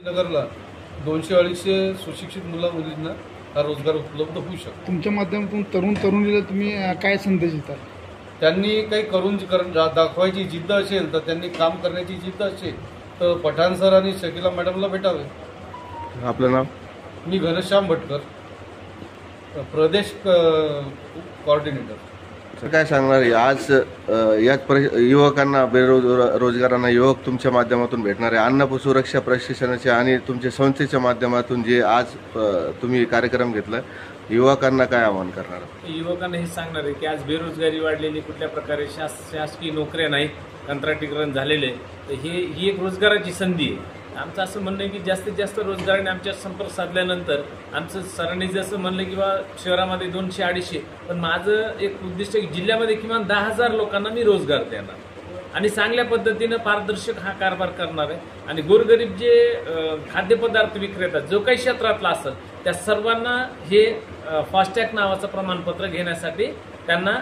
नगरला 200-250 सुशिक्षित मुला-मुलींना हा रोजगार उपलब्ध होऊ शकतो। तुमच्या माध्यमातून तरुणीला तुम्ही काय संदेश देता? त्यांनी काही करून दाखवायची जिद्द असेल तर त्यांनी काम करण्याची जिद्द असेल तर पठाण सर आणि शकिला मॅडमला भेटावे। आपलं नाव? मी घनश्याम भटकर, प्रदेश कोऑर्डिनेटर। काय सांगणार आज याच युवकांना बेरोजगारांना युवक तुमच्या माध्यमातून भेटणार आहे अन्न सुरक्षा प्रशिक्षणाचे आणि तुमच्या संस्थेच्या माध्यमातून जे आज तुम्ही कार्यक्रम घेतला, युवकांना काय आवाहन करणार? युवकांना हे सांगणार आहे की आज बेरोजगारी वाढलेली, कुठल्या प्रकारे शासकीय नोकऱ्या नाहीत, कंत्राटीकरण झालेले, तर ही एक रोजगाराची संधी आहे। आमचं असं म्हणणं आहे की जास्तीत जास्त रोजगाराने आमच्या संपर्क साधल्यानंतर आमचं सरांनी जसं म्हणलं की बा शहरामध्ये 200-250, पण माझं एक उद्दिष्ट आहे की जिल्ह्यामध्ये किमान 10,000 लोकांना मी रोजगार देणार आणि चांगल्या पद्धतीनं पारदर्शक हा कारभार करणार आहे। आणि गोरगरीब जे खाद्यपदार्थ विक्रेता जो काही क्षेत्रातला असेल त्या सर्वांना हे फास्टॅग नावाचं प्रमाणपत्र घेण्यासाठी त्यांना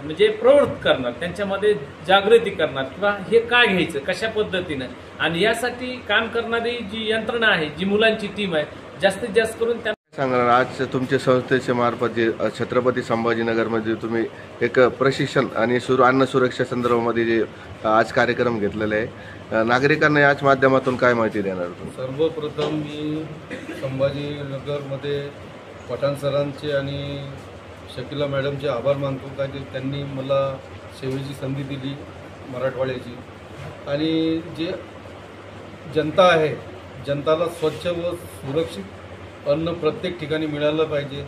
म्हणजे प्रवृत्त करणार, त्यांच्यामध्ये जागृती करणार किंवा हे का घ्यायचं, कशा पद्धतीनं, आणि यासाठी काम करणारी जी यंत्रणा आहे, जी मुलांची टीम आहे, जास्तीत जास्त करून त्यांना सांगणार। आज तुमच्या संस्थेच्या मार्फत जे छत्रपती संभाजीनगरमध्ये तुम्ही एक प्रशिक्षण आणि अन्न सुरक्षा संदर्भामध्ये जे आज कार्यक्रम घेतलेले आहे, नागरिकांना याच माध्यमातून काय माहिती देणार? सर्वप्रथम मी संभाजीनगरमध्ये पठाण सरांचे आणि शकिला मॅडमचे आभार मानतो का त्यांनी मला सेवेची संधी दिली मराठवाड्याची। आणि जे जनता आहे, जनताला स्वच्छ व सुरक्षित अन्न प्रत्येक ठिकाणी मिळालं पाहिजे,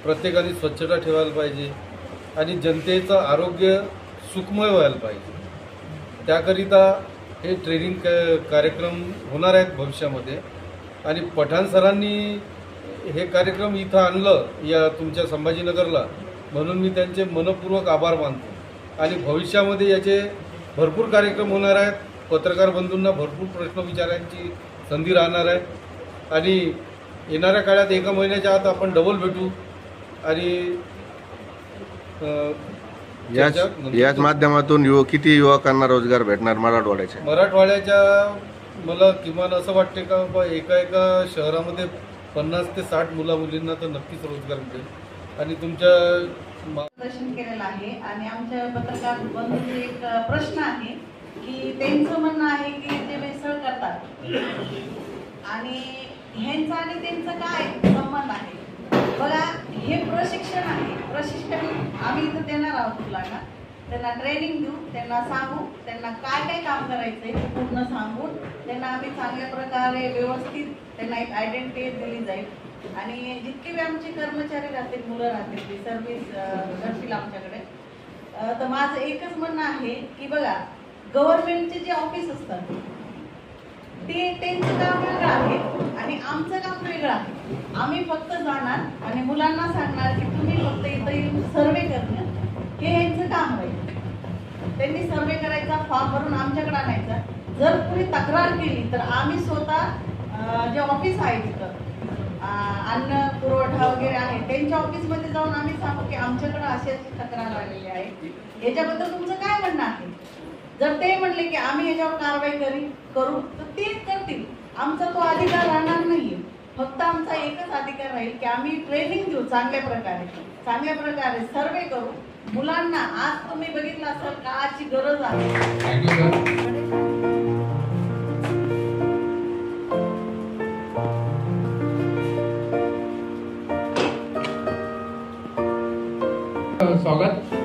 प्रत्येकाने स्वच्छता ठेवायला पाहिजे आणि जनतेचं आरोग्य सुखमय व्हायला पाहिजे। त्याकरिता हे ट्रेनिंग कार्यक्रम होणार आहेत भविष्यामध्ये। आणि पठाण सरांनी हे कार्यक्रम इथं आणलं या तुमच्या संभाजीनगरला, म्हणून मी त्यांचे मनपूर्वक आभार मानतो। आणि भविष्यामध्ये याचे भरपूर कार्यक्रम होणार आहेत, पत्रकार बंधूंना भरपूर प्रश्न विचारायची संधी राहणार आहे आणि येणाऱ्या काळात 1 महिन्याच्या आत आपण डबल भेटू। आणि याच माध्यमातून किती युवकांना रोजगार भेटणार मराठवाड्याच्या? मला किमान असं वाटते का एका शहरामध्ये 50 ते 60 मुला-मुलींना तर नक्कीच रोजगार मिळेल। आणि तुमच्या दर्शन केलेलं आहे आणि आमच्या पत्रकार बंधूंचे एक प्रश्न आहे की त्यांचं म्हणणं आहे की ते भेसळ करतात आणि ह्यांचा आणि त्यांचं काय संबंध आहे? बघा, हे प्रशिक्षण आहे, प्रशिक्षण आम्ही इथं देणार आहोत मुलांना, त्यांना ट्रेनिंग देऊ, त्यांना सांगू, त्यांना काय काय काम करायचंय ते पूर्ण सांगून त्यांना आम्ही चांगल्या प्रकारे व्यवस्थित त्यांना एक आयडेंटिटी दिली जाईल। आणि जितके बी आमचे कर्मचारी राहतील, मुलं राहतील, ते सर्व्हिस करतील आमच्याकडे, तर माझं एकच म्हणणं आहे की बघा, गव्हर्नमेंटचे जे ऑफिस असतात ते त्यांचं काम वेगळं आहे आणि आमचं काम वेगळं आहे। आम्ही फक्त जाणार आणि मुलांना सांगणार की तुम्ही फक्त इथं येऊन सर्वे करणं हे यांचं काम राहील। त्यांनी सर्वे करायचा, फॉर्म भरून आमच्याकडे आणायचा। जर कुणी तक्रार केली तर आम्ही स्वतः जे ऑफिस आहे तिथं अन्न पुरवठा वगैरे आहे त्यांच्या ऑफिसमध्ये जाऊन आम्ही सांगू की आमच्याकडे अशाच तक्रार आलेली आहे, याच्याबद्दल तुमचं काय म्हणणं आहे? जर ते म्हणले की आम्ही याच्यावर कारवाई करू तर ते करतील, आमचा तो अधिकार राहणार नाहीये। फक्त आमचा एकच अधिकार राहील की आम्ही ट्रेनिंग देऊ, चांगल्या प्रकारे सर्वे करू मुलांना। आज तुम्ही बघितलं असेल काळाची गरज आहे। स्वागत।